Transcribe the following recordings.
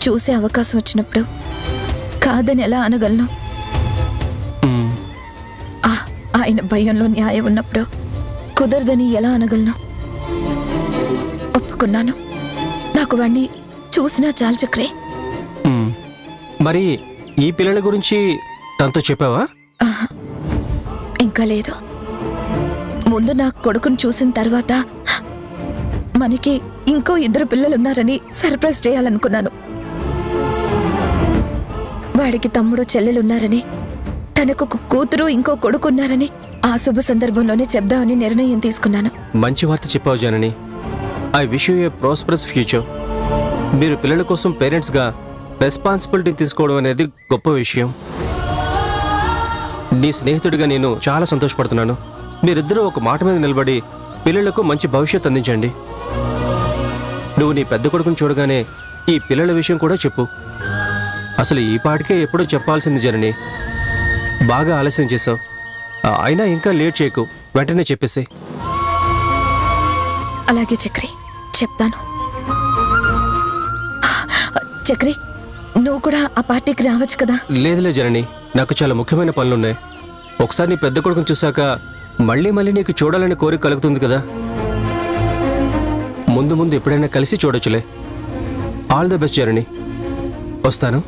చూసే అవకాశం వచ్చినప్పుడు కాదని ఎలా అనగలను? ఆయన భయంలో న్యాయం ఉన్నప్పుడు కుదరదని ఎలా అనగలను? ఒప్పుకున్నాను. నాకు వాణ్ణి చూసినా చాలు చక్రే. మరి ఈ పిల్లల గురించి తనతో చెప్పావా? ఇంకా లేదు. ముందు నా కొడుకును చూసిన తర్వాత మనకి ఇంకో 2 పిల్లలున్నారని సర్ప్రైజ్ చేయాలనుకున్నాను. వాడికి తమ్ముడు చెల్లెలున్నారని, తనకు కూతురు ఇంకో కొడుకున్నారని ఆ శుభ సందర్భంలోనే చెప్దామని నిర్ణయం తీసుకున్నాను. మంచి వార్త చెప్పావు Janani. I wish you a prosperous future. మీరు పిల్లల కోసం పేరెంట్స్గా రెస్పాన్సిబిలిటీ తీసుకోవడం అనేది గొప్ప విషయం. నీ స్నేహితుడిగా నేను చాలా సంతోషపడుతున్నాను. మీరిద్దరూ ఒక మాట మీద నిలబడి పిల్లలకు మంచి భవిష్యత్తు అందించండి. నువ్వు నీ పెద్ద కొడుకుని చూడగానే ఈ పిల్లల విషయం కూడా చెప్పు. అసలు ఈ పాటికే ఎప్పుడూ చెప్పాల్సింది జనని. బాగా ఆలస్యం చేసావు. అయినా ఇంకా లేట్ చేయకు, వెంటనే చెప్పేసి. అలాగే చక్రి, చెప్తాను. చక్రి, నువ్వు కూడా ఆ పార్టీకి రావచ్చు కదా? లేదులే జనని, నాకు చాలా ముఖ్యమైన పనులున్నాయి. ఒకసారి నీ పెద్ద కొడుకుని చూశాక మళ్ళీ నీకు చూడాలని కోరిక కలుగుతుంది కదా. ముందు ఎప్పుడైనా కలిసి చూడొచ్చులే. ఆల్ ది బెస్ట్ జనని. వస్తాను.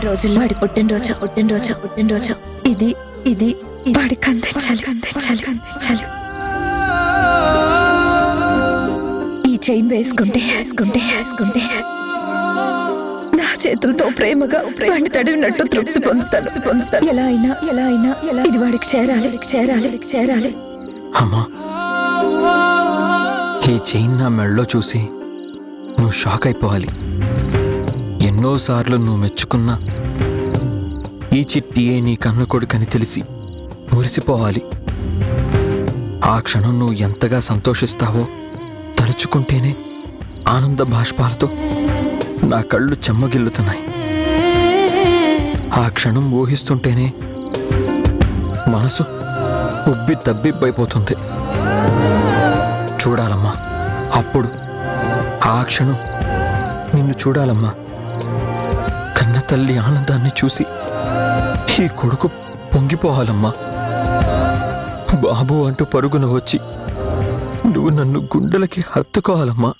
రోజుల్లో వాడి పుట్టినరోజు ఇది వాడికి అందించాలి. ఈ చైన్ వేసుకుంటే నా చేతులతో ప్రేమగా వాడిని తడివినట్టు తృప్తి పొందుతాను. ఎలా అయినా ఇది వాడికి చేరాలి. అమ్మా, ఈ చైన్ నా మెడలో చూసి నువ్వు షాక్ అయిపోవాలి. ఎన్నోసార్లు నువ్వు మెచ్చుకున్నా ఈ చిట్టియే నీ కన్ను కొడుకని తెలిసి మురిసిపోవాలి. ఆ క్షణం నువ్వు ఎంతగా సంతోషిస్తావో తలుచుకుంటేనే ఆనంద బాష్పాలతో నా కళ్ళు చెమ్మగిల్లుతున్నాయి. ఆ క్షణం ఊహిస్తుంటేనే మనసు ఉబ్బి తబ్బిబ్బైపోతుంది. చూడాలమ్మా, అప్పుడు ఆ క్షణం నిన్ను చూడాలమ్మా. కన్న తల్లి ఆనందాన్ని చూసి ఈ కొడుకు పొంగిపోవాలమ్మా. బాబు అంటూ పరుగున వచ్చి నువ్వు నన్ను గుండెలకి హత్తుకోవాలమ్మా.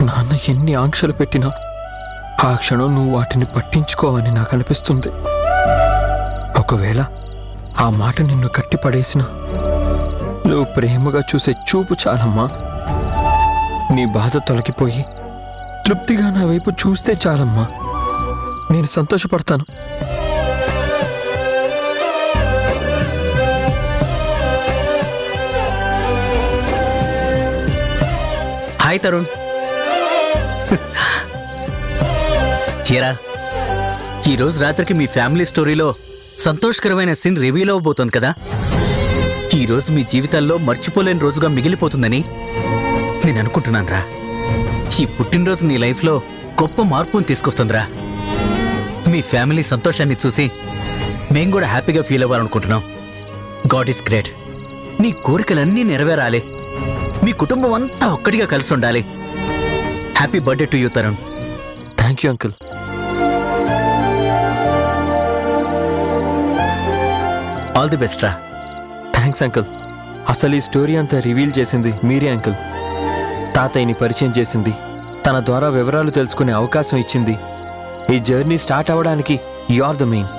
నాన్న ఎన్ని ఆంక్షలు పెట్టినా ఆ క్షణం నువ్వు వాటిని పట్టించుకోవని నాకు అనిపిస్తుంది. ఒకవేళ ఆ మాట నిన్ను కట్టిపడేసినా నువ్వు ప్రేమగా చూసే చూపు చాలమ్మా. నీ బాధ తొలగిపోయి తృప్తిగా నా వైపు చూస్తే చాలమ్మా. నేను సంతోషపడతాను. హాయ్ తరుణ్. చీరా, ఈరోజు రాత్రికి మీ ఫ్యామిలీ స్టోరీలో సంతోషకరమైన సీన్ రివీల్ అవ్వబోతోంది కదా. ఈరోజు మీ జీవితాల్లో మర్చిపోలేని రోజుగా మిగిలిపోతుందని నేను అనుకుంటున్నాను రా. ఈ పుట్టినరోజు నీ లైఫ్లో గొప్ప మార్పుని తీసుకొస్తుందిరా. మీ ఫ్యామిలీ సంతోషాన్ని చూసి మేం కూడా హ్యాపీగా ఫీల్ అవ్వాలనుకుంటున్నాం. God is great. నీ కోరికలన్నీ నెరవేరాలి. మీ కుటుంబం అంతా ఒక్కటిగా కలిసి ఉండాలి. Happy birthday to you Tarun. Thank you uncle. All the best రా. Thanks uncle. అసలు ఈ స్టోరీ అంతా రివీల్ చేసింది మీరే అంకుల్. తాతయ్యని పరిచయం చేసింది, తన ద్వారా వివరాలు తెలుసుకునే అవకాశం ఇచ్చింది. ఈ జర్నీ స్టార్ట్ అవ్వడానికి యు ఆర్ ద మెయిన్.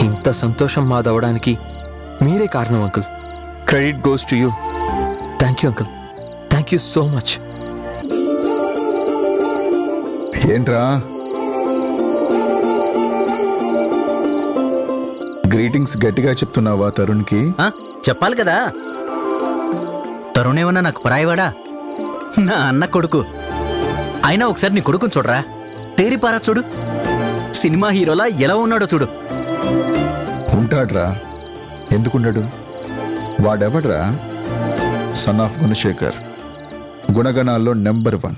ఇంత సంతోషం మాదవడానికి మీరే కారణం uncle. Credit goes to you. Thank you uncle. Thank you so much. ఏంట్రా గ్రీటింగ్స్ గట్టిగా చెప్తున్నావా తరుణ్కి? చెప్పాలి కదా. తరుణ్ ఏమన్నా నాకు పరాయివాడా? నా అన్న కొడుకు. అయినా ఒకసారి నీ కొడుకుని చూడరా, తేరిపారా చూడు, సినిమా హీరోలా ఎలా ఉన్నాడో చూడు. ఉంటాడ్రా, ఎందుకుండడు? వాడెవడ్రా? సన్ ఆఫ్ గుణశేఖర్, గుణగణాల్లో number 1.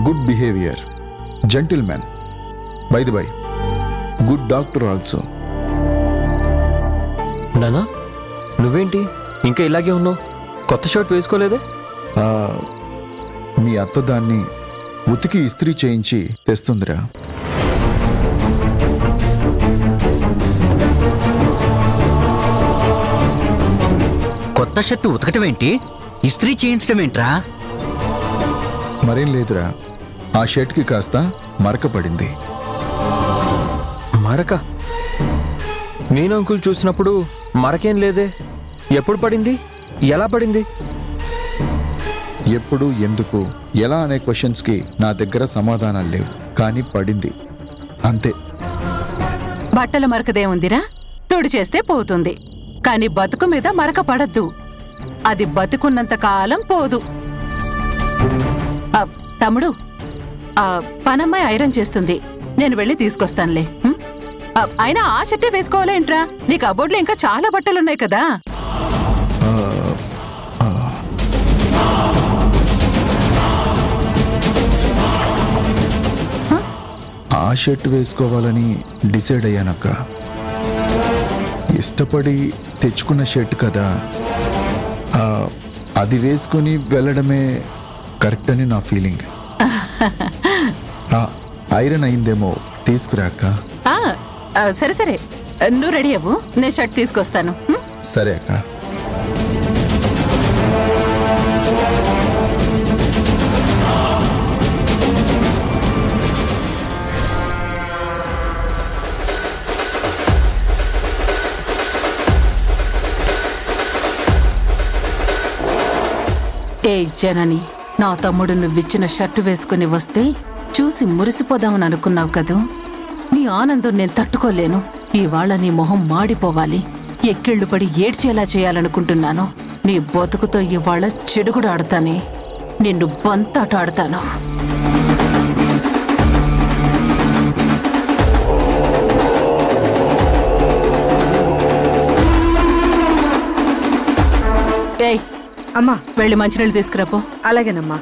Good behaviour, gentlemen, by the by good doctor also. నానా, నువ్వేంటి ఇంకా ఇలాగే ఉన్నావు? కొత్త షర్ట్ వేసుకోలేదే? మీ అత్త దాన్ని ఉతికి ఇస్త్రీ చేయించి తెస్తుందిరా. కొత్త షర్టు ఉతకటం ఏంటి, ఇస్త్రీ చేయించడం ఏంట్రా? మరేం లేదురా, ఆ షర్ట్కి కాస్త మరక పడింది. మరక? నేను అంకుల్ చూసినప్పుడు మరకేం లేదే. ఎప్పుడు పడింది? ఎలా పడింది? ఎప్పుడు, ఎందుకు, ఎలా అనే క్వశ్చన్స్కి నా దగ్గర సమాధానాలు లేవు, కానీ పడింది అంతే. బట్టల మరకదేముందిరా, తుడి చేస్తే పోతుంది. కాని బతుకు మీద మరక పడద్దు, అది బతుకున్నంత కాలం పోదు. తమ్ముడు, పనమ్మాయి ఐరన్ చేస్తుంది, నేను వెళ్ళి తీసుకొస్తానులే. అయినా ఆ షర్టే వేసుకోవాలేంట్రా? నీ కబోర్డ్లో ఇంకా చాలా బట్టలున్నాయి కదా. ఆ షర్ట్ వేసుకోవాలని డిసైడ్ అయ్యానక్క. ఇష్టపడి తెచ్చుకున్న షర్ట్ కదా, అది వేసుకొని వెళ్ళడమే కరెక్ట్ అని నా ఫీలింగ్. ఐరన్ అయిందేమో, తీసుకురాక్క. సరే సరే, నువ్వు రెడీ అవ్వు, నేను షర్ట్ తీసుకొస్తాను. సరే అక్క. ఏ జనని, నా తమ్ముడు నువ్విచ్చిన షర్టు వేసుకుని వస్తే చూసి మురిసిపోదామని అనుకున్నావు కదూ. నీ ఆనందం నేను తట్టుకోలేను. ఇవాళ నీ మొహం మాడిపోవాలి, ఎక్కిళ్ళు పడి ఏడ్చేలా చేయాలనుకుంటున్నాను. నీ బతుకుతో ఇవాళ చెడుగుడు ఆడతానే, నిన్ను బంతాట ఆడతాను. ఏయ్ అమ్మా, వెళ్ళి మంచినీళ్ళు తీసుకురాపో. అలాగేనమ్మా.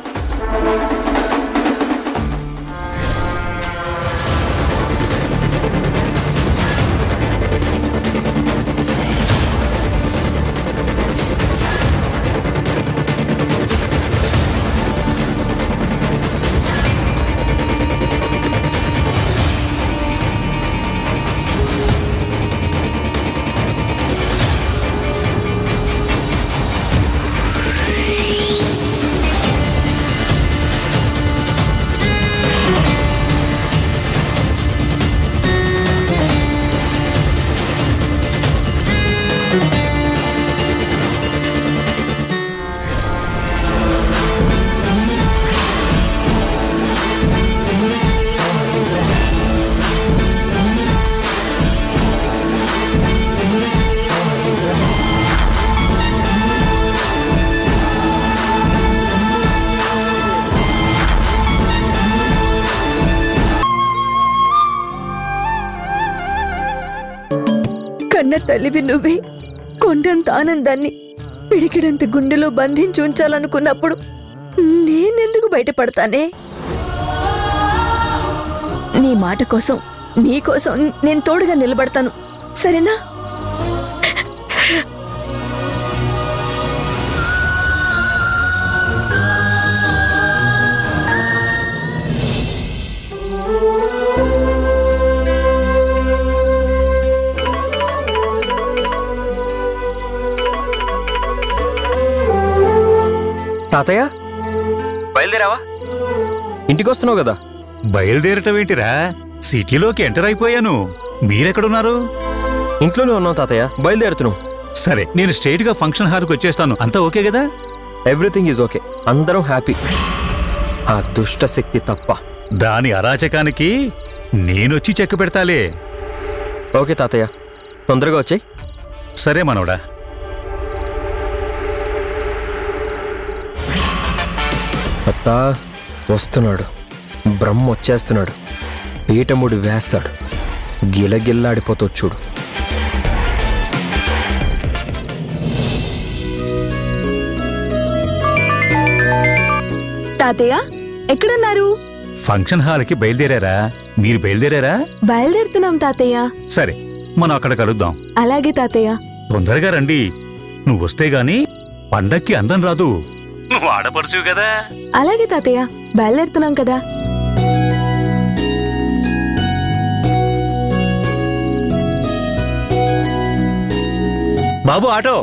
కన్న తల్లివి నువ్వే కొండంత ఆనందాన్ని పిడికిడంత గుండెలో బంధించి ఉంచాలనుకున్నప్పుడు నేనెందుకు బయటపడతానే? నీ మాట కోసం, నీ కోసం నేను తోడుగా నిలబడతాను, సరేనా? తాతయ్య, బయలుదేరావా? ఇంటికి వస్తున్నావు కదా? బయలుదేరటమేంటిరా, సిటీలోకి ఎంటర్ అయిపోయాను. మీరెక్కడున్నారు? ఇంట్లోనే ఉన్నావు తాతయ్య, బయలుదేరుతున్నావు. సరే, నేను స్ట్రైట్ గా ఫంక్షన్ హాల్కి వచ్చేస్తాను. అంతా ఓకే కదా? ఎవ్రీథింగ్ ఈజ్ ఓకే, అందరం హ్యాపీ. ఆ దుష్ట శక్తి తప్ప. దాని అరాచకానికి నేనొచ్చి చెక్క పెడతాలే. ఓకే తాతయ్య, తొందరగా వచ్చాయి. సరే మనవడా. అత్తా వస్తున్నాడు, బ్రహ్మ వచ్చేస్తున్నాడు, పీఠముడి వేస్తాడు, గిలగిల్లాడిపోతూ చూడు. తాతయ్య ఎక్కడున్నారు? ఫంక్షన్ హాల్కి బయలుదేరారా? మీరు బయలుదేరారా? బయలుదేరుతున్నాం తాతయ్య. సరే, మనం అక్కడ కలుద్దాం. అలాగే తాతయ్య. తొందరగా రండి. నువ్వు వస్తే గాని పండక్కి అందం రాదు. నువ్వు ఆడపడుచువు కదా. అలాగే తాతయ్య, బయలుదేరుతున్నాం కదా. బాబు ఆటో.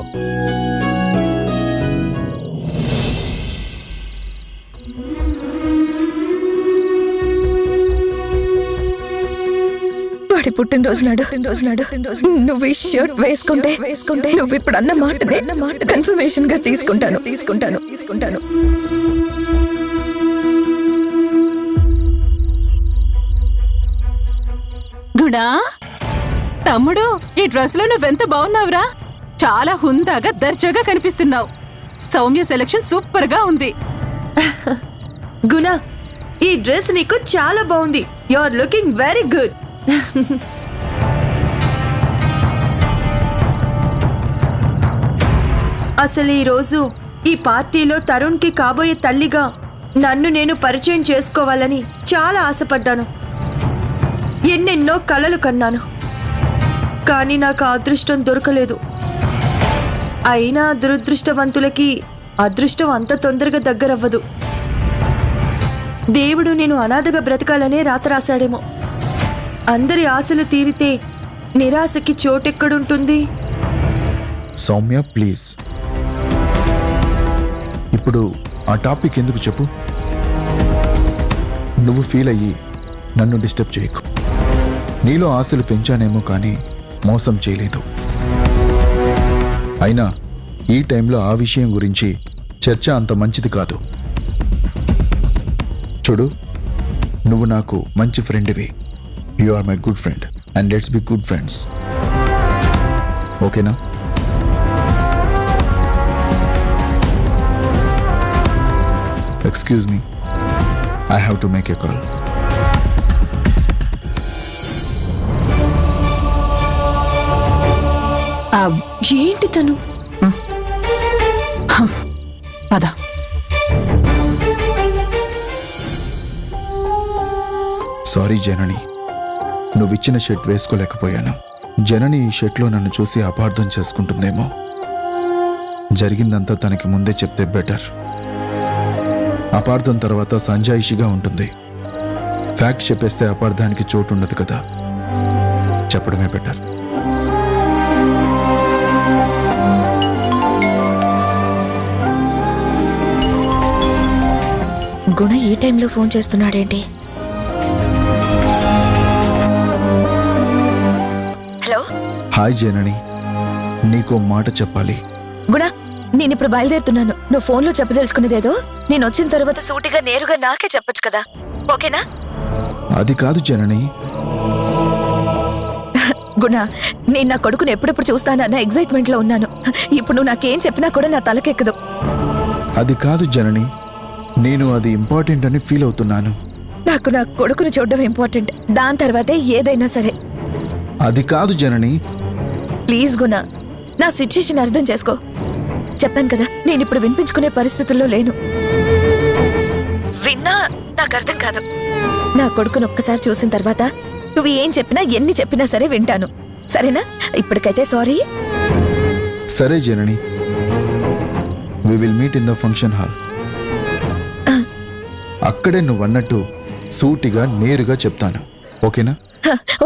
వాడి పుట్టినరోజు నాడు నువ్వు ఈ షర్ట్ వేసుకుంటే నువ్వు ఇప్పుడు అన్న మాట కన్ఫర్మేషన్ గా తీసుకుంటాను. గుడా, తమ్ముడు, ఈ డ్రెస్ లో నువ్వెంత బాగున్నావురా. చాలా హుందాగా దర్జాగా కనిపిస్తున్నావు. సౌమ్య సెలక్షన్ సూపర్ గా ఉంది. గుణ, ఈ డ్రెస్ నీకు చాలా బాగుంది. You are looking very good. అసలు ఈ రోజు ఈ పార్టీలో తరుణ్ కి కాబోయే తల్లిగా నన్ను నేను పరిచయం చేసుకోవాలని చాలా ఆశపడ్డాను. ఎన్నెన్నో కలలు కన్నాను, కానీ నాకు ఆ అదృష్టం దొరకలేదు. అయినా దురదృష్టవంతులకి అదృష్టం అంత తొందరగా దగ్గరవ్వదు. దేవుడు నేను అనాథగా బ్రతకాలనే రాత రాశాడేమో. అందరి ఆశలు తీరితే నిరాశకి చోటెక్కడుంటుంది? సౌమ్య ప్లీజ్, ఇప్పుడు ఆ టాపిక్ ఎందుకు చెప్పు. నువ్వు ఫీల్ అయ్యి నన్ను డిస్టర్బ్ చేయకు. నీలో ఆశలు పెంచానేమో కానీ మోసం చేయలేదు. అయినా ఈ టైంలో ఆ విషయం గురించి చర్చ అంత మంచిది కాదు. చూడు, నువ్వు నాకు మంచి ఫ్రెండ్వి. You are my good friend and let's be good friends. ఓకేనా? Excuse me, I have to make a call. ఏంటి తను? పద. సారీ జనని, నువ్విచ్చిన షర్ట్ వేసుకోలేకపోయాను. జనని ఈ షర్ట్లో నన్ను చూసి అపార్థం చేసుకుంటుందేమో. జరిగిందంతా తనకి ముందే చెప్తే బెటర్. అపార్థం తర్వాత సంజాయిషిగా ఉంటుంది. ఫ్యాక్ట్ చెప్పేస్తే అపార్థానికి చోటు ఉండదు కదా. చెప్పడమే బెటర్. గుణ ఈ టైంలో ఫోన్ చేస్తున్నాడేంటి? హలో. హాయ్ జనని, నీకో మాట చెప్పాలి. గుణ, నేనిప్పుడు బయలుదేరుతున్నాను. నువ్వు ఫోన్లో చెప్పదలుచుకునేదేదో నేను వచ్చిన తర్వాత సూటిగా నేరుగా నాకే చెప్పొచ్చు కదా. ఓకేనా? అది కాదు జనని. గుణ, నేను నా కొడుకుని ఎప్పుడెప్పుడు చూస్తానన్న ఎగ్జైట్మెంట్లో ఉన్నాను. ఇప్పుడు నువ్వు నాకేం చెప్పినా కూడా నా తలకెక్కదు. అది కాదు జనని, నేను అది ఇంపార్టెంట్ అని ఫీల్ అవుతున్నాను. నాకు నా కొడుకుని చూడడం ఇంపార్టెంట్, దాని తర్వాతే ఏదైనా సరే. అది కాదు జనని. ప్లీజ్ గుణ, నా సిచ్యుయేషన్ అర్థం చేసుకో. చెప్పాను కదా, నేను ఇప్పుడు వినిపించుకునే పరిస్థితుల్లో లేను. విన్నా నాకు అర్థం కాదు. నా కొడుకును ఒక్కసారి చూసిన తర్వాత నువ్వు ఏం చెప్పినా ఎన్ని చెప్పినా సరే వింటాను. సరేనా? ఇప్పటికైతే సారీ. సరే Janani, we will meet in the function hall. అక్కడే నువ్వు అన్నట్టు సూటిగా నేరుగా చెప్తాను. ఓకేనా?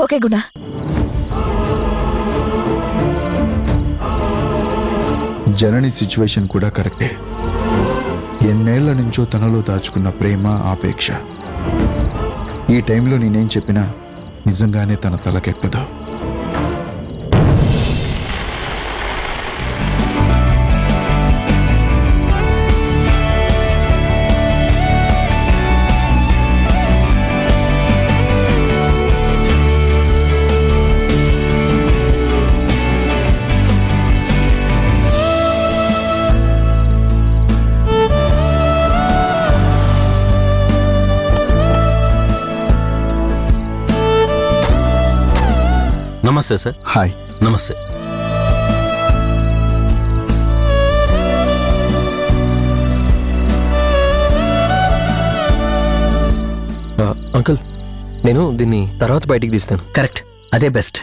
ఓకే గుణ. జనని సిచ్యువేషన్ కూడా కరెక్టే. ఎన్నేళ్ల నుంచో తనలో దాచుకున్న ప్రేమ, ఆపేక్ష ఈ టైంలో నేనేం చెప్పినా నిజంగానే తన తలకెక్కదు. నమస్తే సార్. హాయ్. నమస్తే. అంకుల్, నేను దీన్ని తర్వాత బయటికి తీస్తాను. కరెక్ట్, అదే బెస్ట్.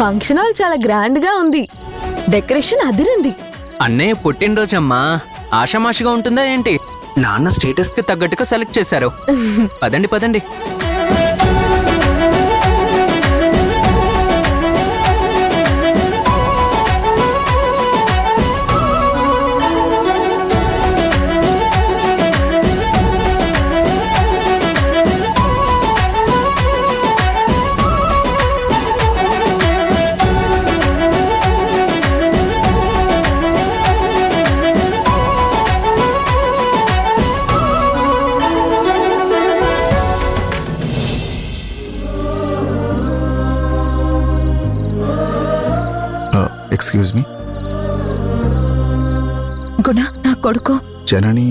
ఫంక్షన్ హాల్ చాలా గ్రాండ్ గా ఉంది. డెకరేషన్ అదిరింది. అన్నయ్య పుట్టినరోజమ్మా, ఆషామాషిగా ఉంటుందా ఏంటి? నాన్న స్టేటస్ కి తగ్గట్టుగా సెలెక్ట్ చేశారు. పదండి పదండి. Excuse me. గుణ, నా కొడుకు జనని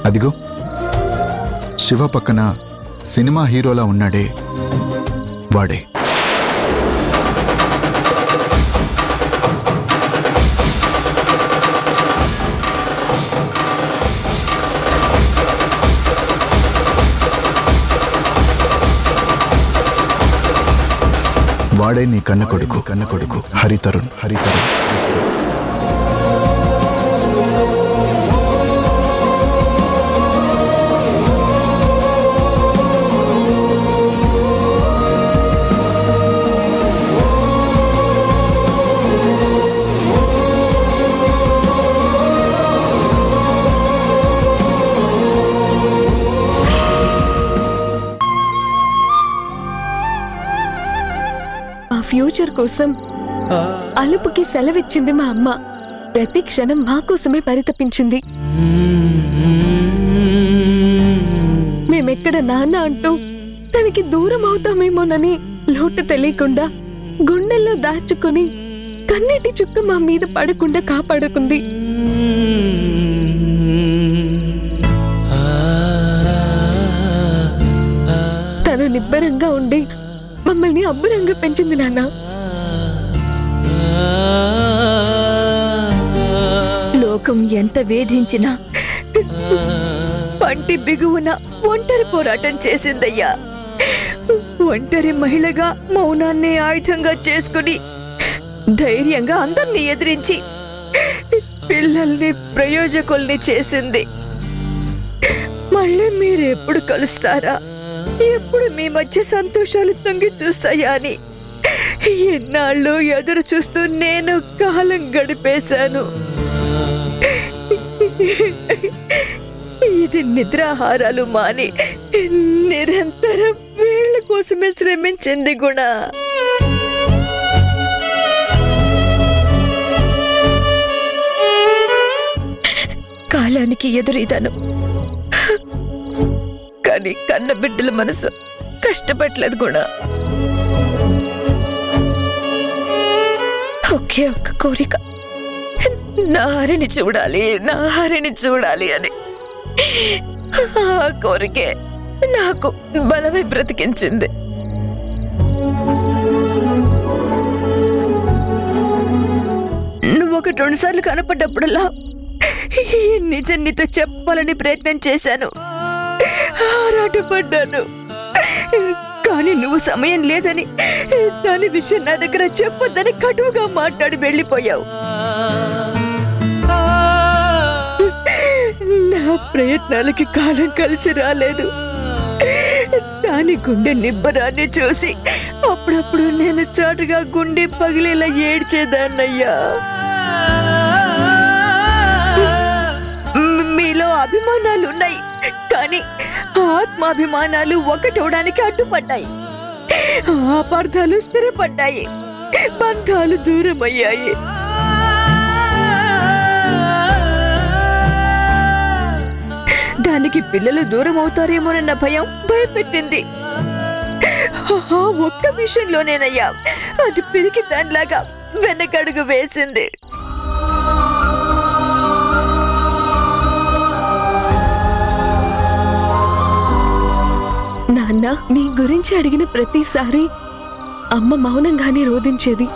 అదిగో శివ పక్కన సినిమా హీరోలా ఉన్నాడే, వాడే. వాడే నీ కన్న కొడుకు హరితరుణ్. ఫ్యూచర్ కోసం అలుపుకి సెలవిచ్చింది మా అమ్మ. ప్రతి క్షణం మా కోసమే పరితపించింది. మేమెక్కడ నాన్న అంటూ తనకి దూరం అవుతామేమోనని లోటు తెలియకుండా గుండెల్లో దాచుకుని కన్నీటి చుక్క మా మీద పడకుండా కాపాడుకుంది. తను నిబ్బరంగా ఉండి మమ్మల్ని అబ్బురంగా పెంచింది నాన్న. లోకం ఎంత వేధించినా పంటి బిగువున ఒంటరి పోరాటం చేసిందయ్యా. ఒంటరి మహిళగా మౌనాన్ని ఆయుధంగా చేసుకుని ధైర్యంగా అందరినీ ఎదిరించి పిల్లల్ని ప్రయోజకుల్ని చేసింది. మళ్ళీ మీరు ఎప్పుడు కలుస్తారా, ఎప్పుడు మీ మధ్య సంతోషాలు తొంగి చూస్తాయా అని ఎన్నాళ్ళు ఎదురు చూస్తూ నేను కాలం గడిపేశాను. ఇది నిద్రాహారాలు మాని నిరంతరం వీళ్ళ కోసమే శ్రమించింది గుణ. కాలానికి ఎదురీదాను, కానీ కన్న బిడ్డల మనసు కష్టపడలేదు గుణ. ఒకే ఒక్క కోరిక, నా హరిని చూడాలి అని. ఆ కోరికే నాకు బలమై బ్రతికించింది. నువ్వు 1-2 సార్లు కనపడ్డప్పుడల్లా నిజం నీతో చెప్పాలని ప్రయత్నం చేశాను, ఆరాటపడ్డాను. కానీ నువ్వు సమయం లేదని, దాని విషయం నా దగ్గర చెప్పొద్దని కటువుగా మాట్లాడి వెళ్ళిపోయావు. నా ప్రయత్నాలకి కాలం కలిసి రాలేదు. దాని గుండె నిబ్బరాన్ని చూసి అప్పుడప్పుడు నేను చాటుగా గుండె పగిలేలా ఏడ్చేదాన్నయ్యా. అభిమానాలున్నాయి, కానీ ఆత్మాభిమానాలు ఒకటవడానికి అడ్డుపడ్డాయి. అపార్థాలు స్థిరపడ్డాయి, బంధాలు దూరమయ్యాయి. దానికి పిల్లలు దూరం అవుతారేమోనన్న భయం భయపెట్టింది. ఒక్క విషయంలోనేనయ్యా అది పిరికి దానిలాగా వెనకడుగు వేసింది. నాన్న నీ గురించి అడిగిన ప్రతిసారి అమ్మ మౌనంగానే రోధించేది.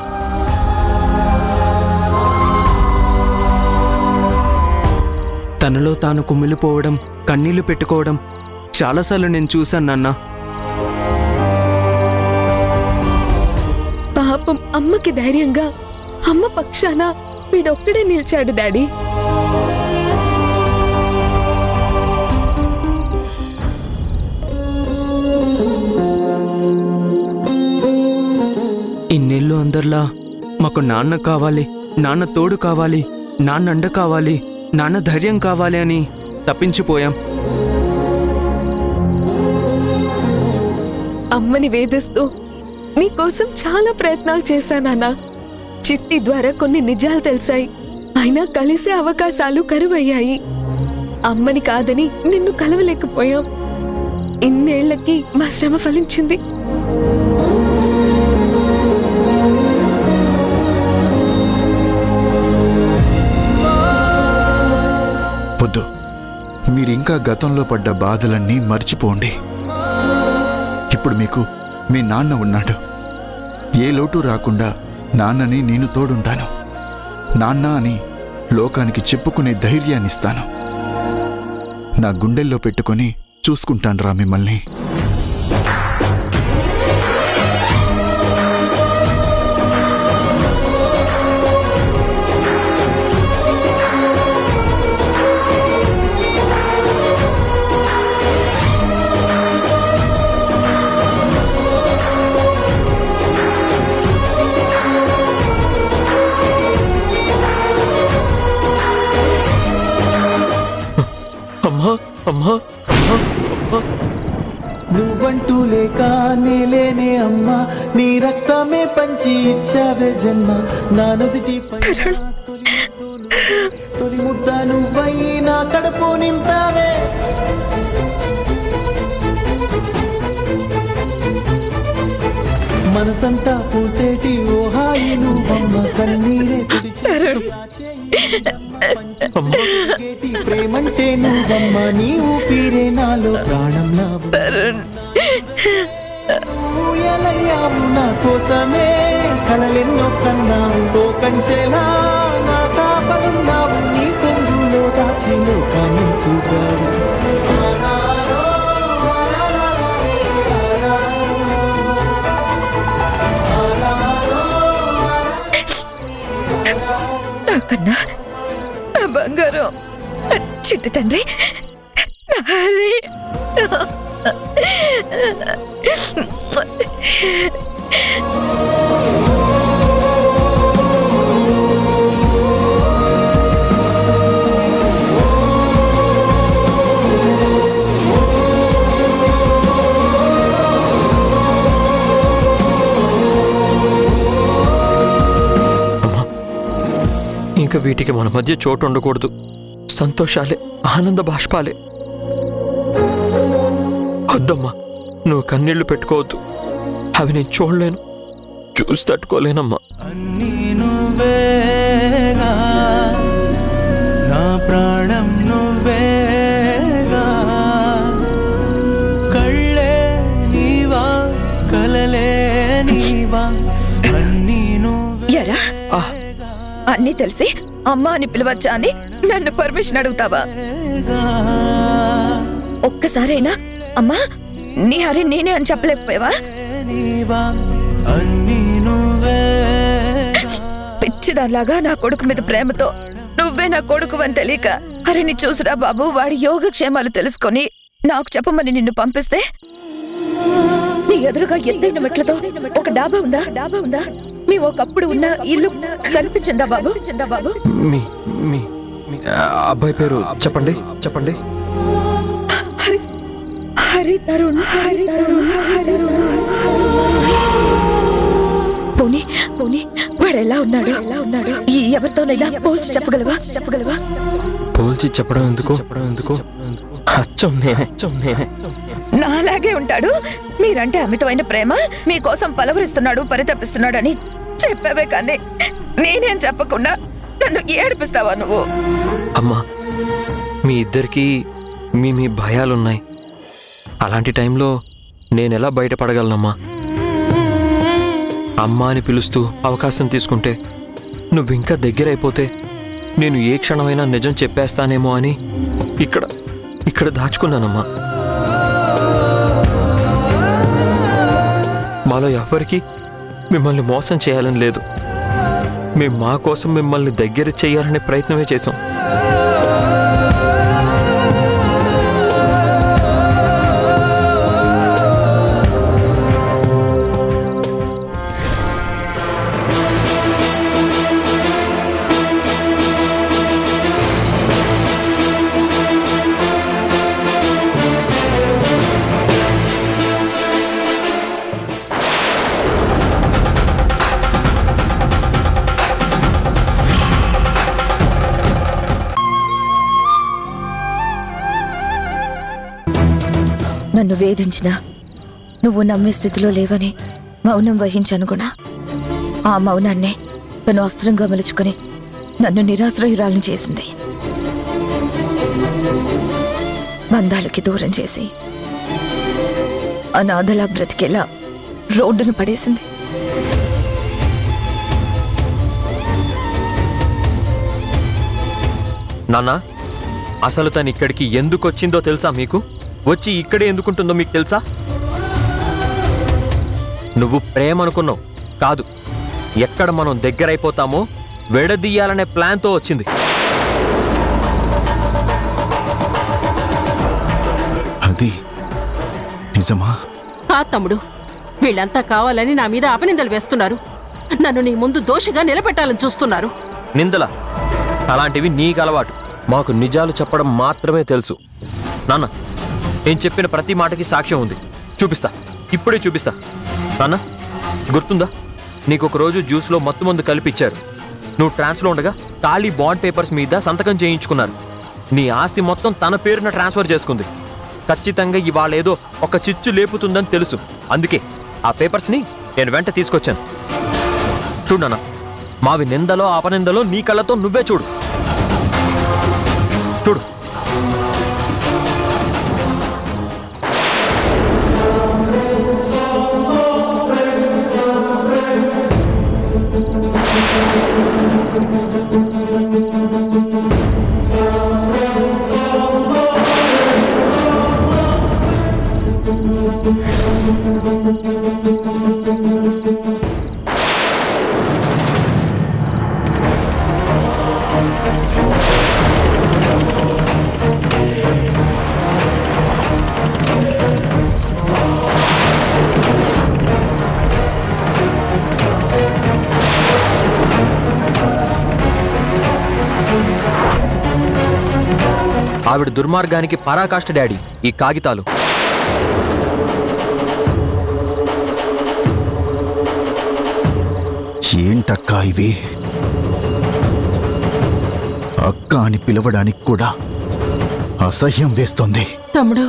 తనలో తాను కుమిలిపోవడం, కన్నీళ్లు పెట్టుకోవడం చాలాసార్లు నేను చూశాను నాన్న. పాపం అమ్మకి ధైర్యంగా అమ్మ పక్షాన వీడొక్కడే నిలిచాడు డాడీ. ఇన్నేళ్ళు అందరిలా మాకు నాన్న కావాలి, నాన్న తోడు కావాలి, నాన్న అండ కావాలి, నాన్న ధైర్యం కావాలి అని తప్పించిపోయాం. అమ్మని వేధిస్తూ నీకోసం చాలా ప్రయత్నాలు చేశానన్నా. చిట్టి ద్వారా కొన్ని నిజాలు తెలిసాయి, అయినా కలిసే అవకాశాలు కరువయ్యాయి. అమ్మని కాదని నిన్ను కలవలేకపోయాం. ఇన్నేళ్లకి మా శ్రమ ఫలించింది. వద్దు, మీరింకా గతంలో పడ్డ బాధలన్నీ మర్చిపోండి. ఇప్పుడు మీకు మీ నాన్న ఉన్నాడు. ఏ లోటు రాకుండా నాన్నని నేను తోడుంటాను. నాన్న అని లోకానికి చెప్పుకునే ధైర్యాన్నిస్తాను. నా గుండెల్లో పెట్టుకొని చూసుకుంటానురా మిమ్మల్ని. నువ్వంటూ లేక నేలేనే అమ్మా, నీ రక్తమే పంచి ఇచ్చావే జన్మ. నా నుదుటి తొలి ముద్ద నువ్వై నా కడుపు నింపావే. మనసంతా పూసేటి ఓ హాయి నువ్వమ్మ, కన్నీరే ప్రేమంటే నువ్వమ్మ, నీ ఊపిరే నాలో ప్రాణంలా ఎలయ్యావు. నా కోసమే కలలెన్నో కన్నావు, ఓ కంచెలా నా కాపలున్నావు. నీ కొంగులో దాచి లోకాన్ని చూపావు. నాకన్నా నా బంగారం చిట్టి తండ్రి ఇంకా వీటికి మన మధ్య చోటు ఉండకూడదు. సంతోషాలే, ఆనంద బాష్పాలే. వద్దమ్మా, నువ్వు కన్నీళ్లు పెట్టుకోవద్దు. అవి నేను చూడలేను, చూసి తట్టుకోలేనమ్మా. నా ప్రాణం నువ్వేగా, కళ్ళే నీవా కలలే నీవా, అన్నీ నువ్వే. అన్నీ తెలిసి అమ్మా అని పిలవచ్చా అని నన్ను పర్మిషన్ అడుగుతావా? ఒక్కసారైనా అమ్మా నీ హరి నేనే అని చెప్పలేకపోయావా? పిచ్చిదానిలాగా నా కొడుకు మీద ప్రేమతో నువ్వే నా కొడుకు అని తెలియక హరిని చూసిరా బాబు, వాడి యోగక్షేమాలు తెలుసుకొని నాకు చెప్పమని నిన్ను పంపిస్తే నీ ఎదురుగా ఎత్తైన మెట్లతో ఒక డాబా ఉందా? మీ ఒకప్పుడు ఉన్న ఇల్లు కనిపించిందా బాబు? అబ్బాయి పేరు చెప్పండి చెప్పండి. హరి తరుణ్. పోనీ పోనీ వాడు ఎలా ఉన్నాడు? ఎవరితోనైనా పోల్చి చెప్పగలవా? పోల్చి చెప్పడం ఎందుకు? అచ్చం నేనే. నాలాగే ఉంటాడు. మీరంటే అమితమైన ప్రేమ, మీకోసం పలవరిస్తున్నాడు, పరితపిస్తున్నాడు అని చెప్పావే కానీ నేనేం చెప్పకుండా నన్ను ఏడిపిస్తావా నువ్వు? అమ్మా, మీ ఇద్దరికి మీ భయాలున్నాయి. అలాంటి టైంలో నేనెలా బయటపడగలనమ్మా? అమ్మా అని పిలుస్తూ అవకాశం తీసుకుంటే నువ్వింకా దగ్గరైపోతే నేను ఏ క్షణమైనా నిజం చెప్పేస్తానేమో అని ఇక్కడ దాచుకున్నానమ్మా. మాలో ఎవ్వరికీ మిమ్మల్ని మోసం చేయాలని లేదు. మేము మా కోసం మిమ్మల్ని దగ్గర చేయాలనే ప్రయత్నమే చేశాం. నన్ను వేధించినా నువ్వు నమ్మే స్థితిలో లేవని మౌనం వహించాను గుణ. ఆ మౌనాన్నే తను అస్త్రంగా మలుచుకుని నన్ను నిరాశ్రయురాలను చేసింది. బంధాలకి దూరం చేసి అనాథలా బ్రతికేలా రోడ్డును పడేసింది. నాన్న, అసలు తను ఇక్కడికి ఎందుకు వచ్చిందో తెలుసా మీకు? వచ్చి ఇక్కడే ఎందుకుంటుందో మీకు తెలుసా? నువ్వు ప్రేమ అనుకున్నావు కాదు, ఎక్కడ మనం దగ్గరైపోతామో విడదీయాలనే ప్లాన్తో వచ్చింది. అది నిజమా? తమ్ముడు, వీళ్ళంతా కావాలని నా మీద అపనిందలు వేస్తున్నారు. నన్ను నీ ముందు దోషిగా నిలబెట్టాలని చూస్తున్నారు. నిందల అలాంటివి నీకు అలవాటు. మాకు నిజాలు చెప్పడం మాత్రమే తెలుసు. నాన్న, నేను చెప్పిన ప్రతి మాటకి సాక్ష్యం ఉంది. చూపిస్తా, ఇప్పుడే చూపిస్తా. నాన్న, గుర్తుందా? నీకు ఒక రోజు జ్యూస్లో మత్తుమందు కలిపిచ్చారు. నువ్వు ట్రాన్స్లో ఉండగా ఖాళీ బాండ్ పేపర్స్ మీద సంతకం చేయించుకున్నారు. నీ ఆస్తి మొత్తం తన పేరున ట్రాన్స్ఫర్ చేసుకుంది. ఖచ్చితంగా ఇవాళ ఏదో ఒక చిచ్చు లేపుతుందని తెలుసు. అందుకే ఆ పేపర్స్ని నేను వెంట తీసుకొచ్చాను. చూడు నాన్న, మావి నిందలో అపనిందలో నీ కళ్ళతో నువ్వే చూడు. చూడు. ఆవిడ దుర్మార్గానికి పరాకాష్ట డాడీ ఈ కాగితాలు. ఏంటక్కా ఇవి? అక్క అని పిలవడానికి కూడా అసహ్యం వేస్తోంది. తమ్ముడు,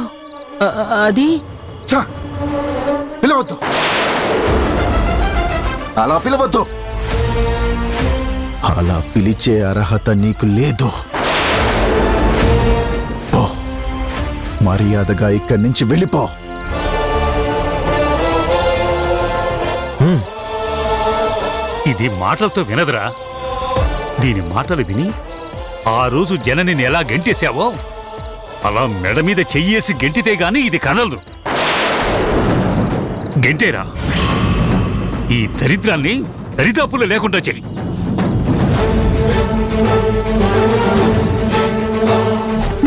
అది పిలవద్దు, అలా పిలవద్దు. అలా పిలిచే అర్హత నీకు లేదు. పో, మర్యాదగా ఇక్కడి నుంచి వెళ్ళిపో. ఇది మాటలతో వినదురా. దీని మాటలు విని ఆ రోజు జననిని ఎలా గెంటేశావో అలా మెడ మీద చెయ్యేసి గెంటితే గాని ఇది కదలదు. గెంటేరా, ఈ దరిద్రాన్ని దరిదాపులు లేకుండా చెయ్యి.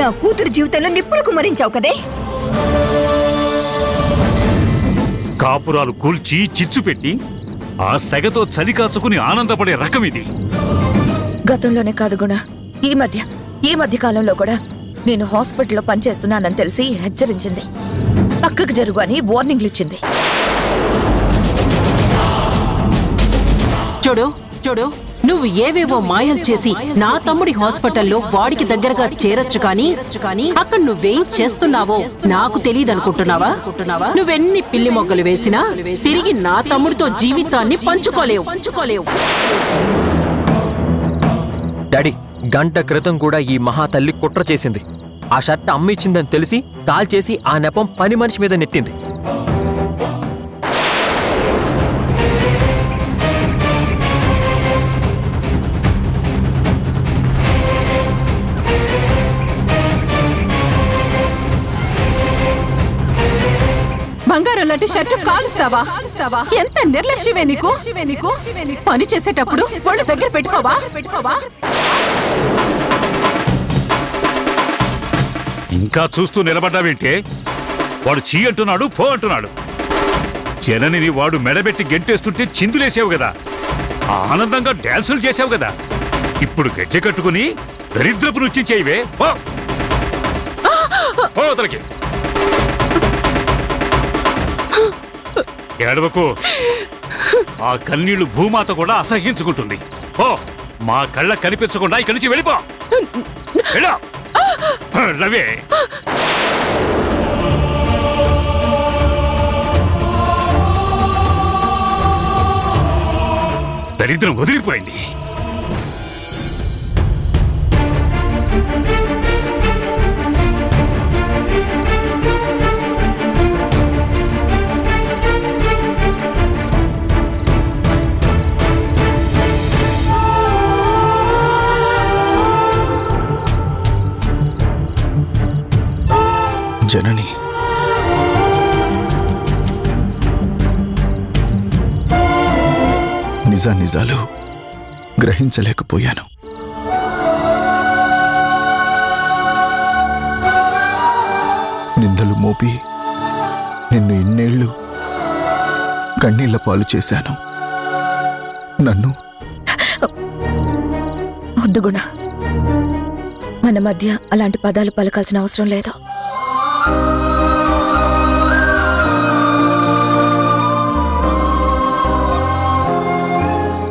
నా కూతురు జీవితంలో నిప్పులు కుమరించావు కదే. కాపురాలు కూల్చి చిచ్చు పెట్టి ఆ సెగతో చలి కాచుకుని ఆనందపడే రకం ఇది. గతంలోనే కాదు గుణ, ఈ మధ్య ఈ మధ్య కాలంలో కూడా నేను హాస్పిటల్లో పనిచేస్తున్నానని తెలిసి హెచ్చరించింది. పక్కకు జరుగు అని వార్నింగ్లు ఇచ్చింది. చూడు చూడు, నువ్వు ఏవేవో మాయలు చేసి నా తమ్ముడి హాస్పిటల్లో వాడికి దగ్గరగా చేరొచ్చు కానీ అక్కడ నువ్వేం చేస్తున్నావో నాకు తెలియదనుకుంటున్నావా? నువ్వెన్ని పిల్లి మొగ్గలు వేసినా తిరిగి నా తమ్ముడితో జీవితాన్ని పంచుకోలేవు. డాడీ, గంట క్రితం కూడా ఈ మహాతల్లి కుట్ర చేసింది. ఆ షర్ట్ అమ్మిచ్చిందని తెలిసి కాల్ చేసి ఆ నెపం పని మనిషి మీద నెట్టింది. బంగారం లాంటి షర్టు కాలుస్తావా? ఎంత నిర్లక్ష్యమే నీకు! పని చేసేటప్పుడు వాళ్ళు దగ్గర పెట్టుకోవా? ఇంకా చూస్తూ నిలబడ్డావేంటే? వాడు చీ అంటున్నాడు, పో అంటున్నాడు. జననిని వాడు మెడబెట్టి గెంటేస్తుంటే చిందులేసావు కదా, ఆనందంగా డాన్సులు చేసావు కదా. ఇప్పుడు గజ్జె కట్టుకుని దరిద్రపు రుచి చేయవే. తలకి ఏడవకు. ఆ కన్నీళ్లు భూమాత కూడా అసహించుకుంటుంది. ఓ, మా కళ్ళ కనిపించకుండా ఇక్కడి నుంచి వెళ్ళిపో. రవే, దరిద్రం వదిలిపోయింది. జనని, నిజాలు గ్రహించలేకపోయాను. నిందలు మోపి నిన్ను ఇన్నేళ్లు కన్నీళ్ల పాలు చేశాను. నన్ను వద్దు గుణ, మన మధ్య అలాంటి పదాలు పలకాల్సిన అవసరం లేదు.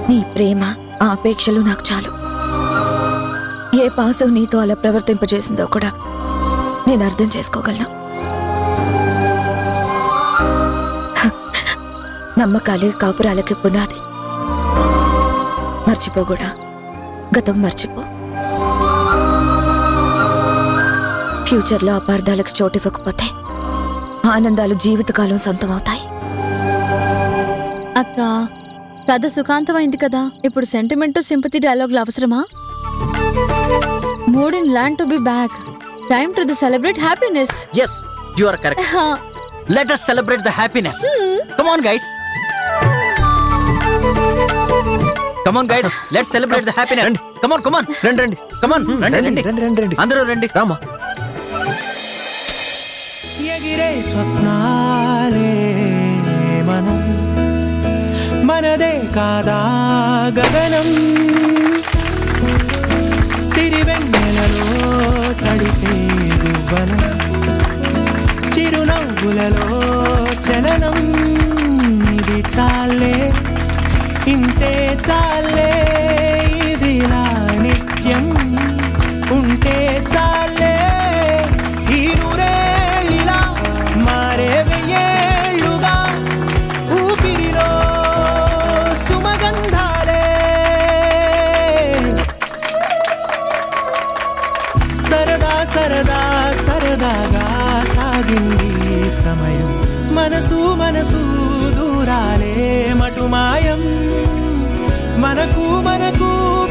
నీ ప్రేమ, ఆ అపేక్షలు నాకు చాలు. ఏ పాసం నీతో అలా ప్రవర్తింపజేసిందో కూడా నేను అర్థం చేసుకోగలను. నమ్మకాలే కాపురాలకి పునాది. మర్చిపో కూడా, గతం మర్చిపో. ఫ్యూచర్లో అపార్థాలకు చోటివ్వకపోతే ఆనందాలు జీవితకాలం సొంతమవుతాయి. అక్క, కథ సుఖాంతమైంది కదా, ఇప్పుడు సెంటిమెంట్ సింపతి డైలాగులు అవసరమా? Mood in land to be back. Time to celebrate happiness. yes, you are correct. Let us celebrate the happiness. Come on guys, let's celebrate the happiness. Come on రండి. come on రండి. అందరూ రండి. రామా, ఎగిరే స్వప్నాలే మనం, మనదే కాదా గగనం, సిరివెన్నెలలో తడిసే గువ్వనం, చిరునవ్వులలో చలనం. ఇది చాలే, ఇంతే చాలే, ఇదిలా నిత్యం ఉంటే చాలే. ఈ నూరేళ్ళిలా మారే వెయ్యేళ్ళుగా ఊపిరిలో సుమగంధాలే. సరదాగా సాగింది సమయం, మనసు దూరాలే మటుమాయం. మనకు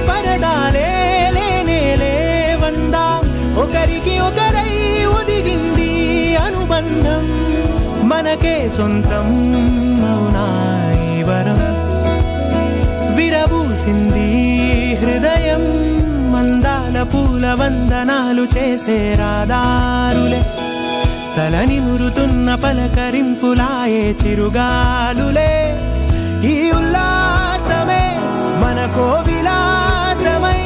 పరదాలే లేనే లేవందాం, ఒకరికి ఒకరై ఒదిగింది అనుబంధం. మనకే సొంతం అవునా ఈ వరం, విరబూసింది హృదయం. మందాల పూల వందనాలు చేసే రాదారులే, తలని మురుతున్న పలకరింపులాయే చిరుగాలులే. ఈ ఉల్లాసమే మనకో విలాసమై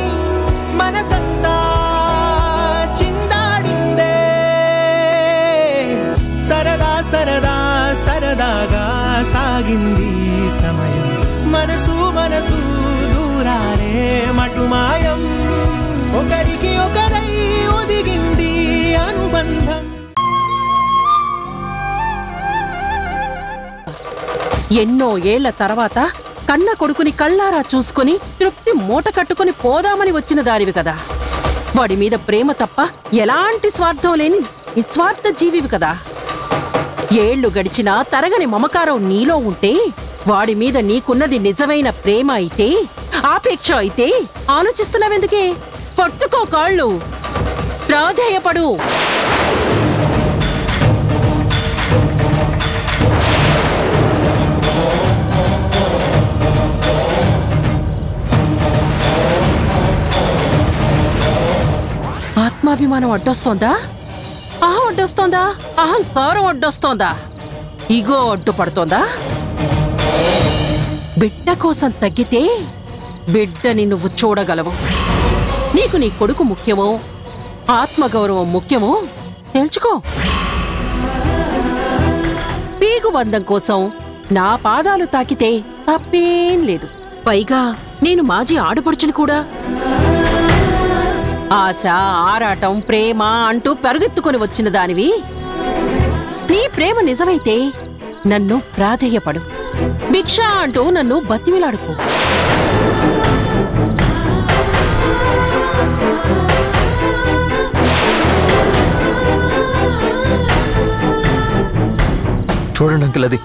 మనసంతా మటుమాయం ఒకరికి ఒకరై ఒదిగింది అనుబంధం. ఎన్నో ఏళ్ల తర్వాత కన్న కొడుకుని కళ్ళారా చూసుకుని తృప్తి మూట కట్టుకుని పోదామని వచ్చిన దారివి కదా. వాడి మీద ప్రేమ తప్ప ఎలాంటి స్వార్థం లేని నిస్వార్థ జీవివి కదా. ఏళ్లు గడిచినా తరగని మమకారం నీలో ఉంటే వాడి మీద నీకున్నది నిజమైన ప్రేమ అయితే, ఆపేక్ష అయితే ఆలోచిస్తున్నావెందుకే? పట్టుకో కాళ్ళు, ప్రాధేయపడు. ఆత్మాభిమానం అడ్డొస్తోందా? అడ్డొస్తోందా? అహంకారం అడ్డొస్తోందా? ఇగో అడ్డుపడుతోందా? బిడ్డ కోసం తగ్గితే బిడ్డని నువ్వు చూడగలవు. నీకు నీ కొడుకు ముఖ్యమో ఆత్మగౌరవం ముఖ్యమో తెలుసుకో. పీగుబంధం కోసం నా పాదాలు తాకితే తప్పేం లేదు. పైగా నేను మాజీ ఆడపడుచుని కూడా. ఆశ, ఆరాటం, ప్రేమ అంటూ పరుగెత్తుకొని వచ్చిన దానివి. నీ ప్రేమ నిజమైతే నన్ను ప్రాధేయపడు. భిక్ష అంటూ నన్ను బతిమిలాడుకో. చూడండి అంకుల్, అది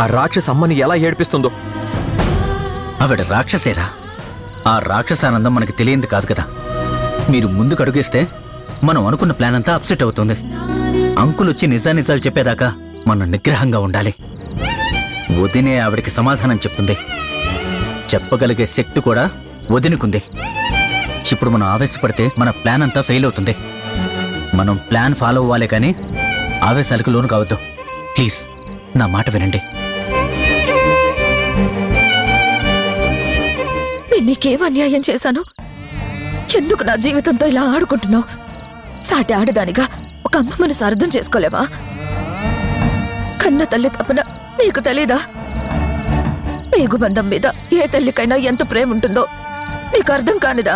ఆ రాక్షస అమ్మని ఎలా ఏడిపిస్తుందో. ఆవిడ రాక్షసేరా. ఆ రాక్షసానందం మనకి తెలియంది కాదు కదా. మీరు ముందుకు అడుగేస్తే మనం అనుకున్న ప్లాన్ అంతా అప్సెట్ అవుతుంది. అంకుల్ వచ్చి నిజానిజాలు చెప్పేదాకా మనం నిగ్రహంగా ఉండాలి. వదినే ఆవిడికి సమాధానం చెప్తుంది. చెప్పగలిగే శక్తి కూడా వదినుకుంది. ఇప్పుడు మనం ఆవేశపడితే మన ప్లాన్ అంతా ఫెయిల్ అవుతుంది. మనం ప్లాన్ ఫాలో అవ్వాలే కానీ ఆవేశాలకు లోను కావద్దు. ప్లీజ్ నా మాట వినండి. నీకేం అన్యాయం చేశాను? ఎందుకు నా జీవితంతో ఇలా ఆడుకుంటున్నావు? సాటి ఆడదానిగా ఒక అమ్మ మనసు అర్థం చేసుకోలేవా? కన్న తల్లి తప్పన నీకు తెలీదా? పేగుబంధం మీద ఏ తల్లికైనా ఎంత ప్రేమ ఉంటుందో నీకు అర్థం కానిదా?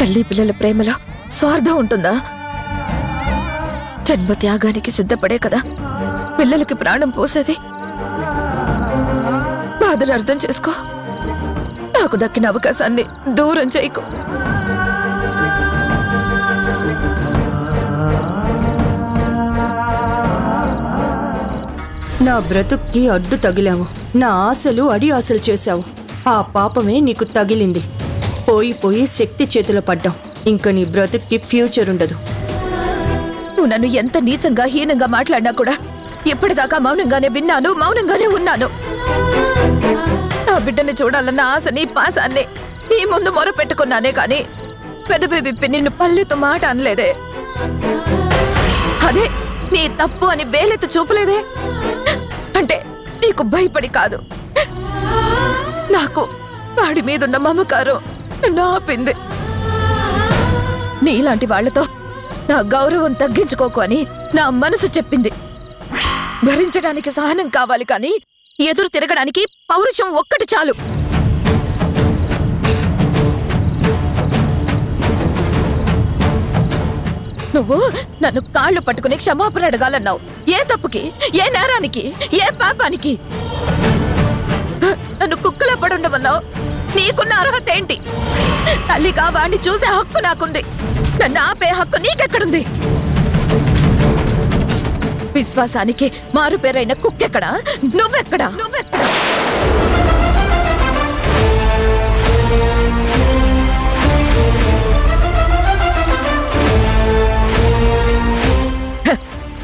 తల్లి పిల్లల ప్రేమలో స్వార్థం ఉంటుందా? జన్మ త్యాగానికి సిద్ధపడే కదా పిల్లలకి ప్రాణం పోసేది. బాధను అర్థం చేసుకో. నాకు దక్కిన అవకాశాన్ని దూరం చేయకు. నా బ్రతుక్కి అడ్డు తగిలావు. నా ఆశలు అడి ఆశలు చేశావు. ఆ పాపమే నీకు తగిలింది. పోయి పోయి శక్తి చేతిలో పడ్డాం. ఇంక నీ బ్రతుక్కి ఫ్యూచర్ ఉండదు. నువ్వు నన్ను ఎంత నీచంగా హీనంగా మాట్లాడినా కూడా ఇప్పటిదాకా మౌనంగానే విన్నాను, మౌనంగానే ఉన్నాను. నా బిడ్డని చూడాలన్న ఆశని, పాసాన్ని నీ ముందు మొరపెట్టుకున్నానే కాని పెదవి విప్పి నిన్ను పల్లెతో మాట అనలేదే. అదే నీ తప్పు అని వేలెత్తి చూపలేదే. అంటే నీకు భయపడి కాదు, నాకు వాడి మీదున్న మమకారం నన్ను ఆపింది. నీలాంటి వాళ్లతో నా గౌరవం తగ్గించుకోకు అని నా మనసు చెప్పింది. భరించడానికి సహనం కావాలి కానీ ఎదురు తిరగడానికి పౌరుషం ఒక్కటి చాలు. నువ్వు నన్ను కాళ్ళు పట్టుకుని క్షమాపణ అడగాలన్నావు. ఏ తప్పుకి, ఏ నేరానికి, ఏ పాపానికి? నన్ను కుక్కలా పడుండమన్నావు. నీకున్న అర్హత ఏంటి? తల్లిగా వాణ్ణి చూసే హక్కు నాకుంది. నన్ను ఆపే హక్కు నీకెక్కడుంది? విశ్వాసానికి మారు పేరైన కుక్కెక్కడా? నువ్వెక్కడా? నువ్వెక్కడా?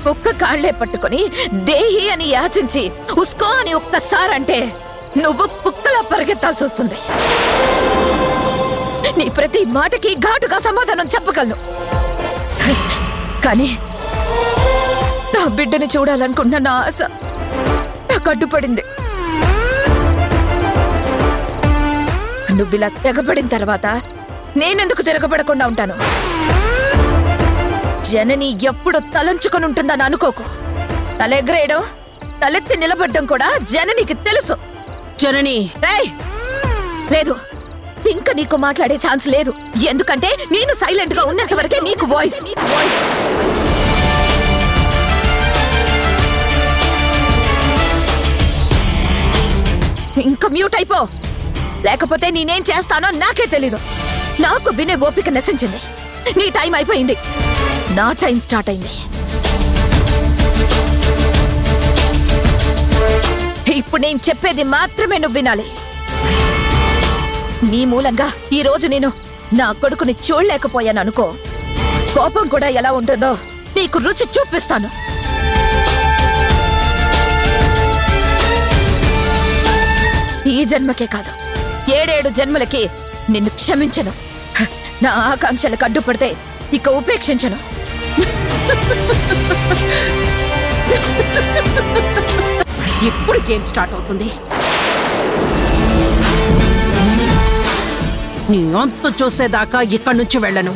కుక్క కాళ్లే పట్టుకుని దేహి అని యాచించి ఉస్కో అని ఒక్కసారంటే నువ్వు కుక్కలా పరిగెత్తాల్సి వస్తుంది. నీ ప్రతి మాటకి ఘాటుగా సమాధానం చెప్పగలను. కానీ నా బిడ్డని చూడాలనుకున్న నా ఆశ నాకు అడ్డుపడింది. నువ్విలా తెగబడిన తర్వాత నేనెందుకు తిరగబడకుండా ఉంటాను? జనని ఎప్పుడు తలంచుకొని ఉంటుందని అనుకోకు. తలెగరేయడం, తలెత్తి నిలబడ్డం కూడా జననికి తెలుసు. జనని, లేదు, ఇంకా నీకు మాట్లాడే ఛాన్స్ లేదు. ఎందుకంటే నేను సైలెంట్ గా ఉన్నంత వరకే నీకు వాయిస్. ఇంకా మ్యూట్ అయిపో, లేకపోతే నేనేం చేస్తానో నాకే తెలీదు. నాకు వినే ఓపిక నశించింది. నీ టైం అయిపోయింది, నా టైం స్టార్ట్ అయింది. ఇప్పుడు నేను చెప్పేది మాత్రమే నువ్వు వినాలి. నీ మూలంగా ఈ రోజు నేను నా కొడుకుని చూడలేకపోయాను అనుకో, కోపం కూడా ఎలా ఉంటుందో నీకు రుచి చూపిస్తాను. ఈ జన్మకే కాదు, 7 జన్మలకి నిన్ను క్షమించను. నా ఆకాంక్షలకు అడ్డుపడితే ఇక ఉపేక్షించను. ఇప్పుడు గేమ్ స్టార్ట్ అవుతుంది. నీ అంతు చూసేదాకా ఇక్కడి నుంచి వెళ్ళను.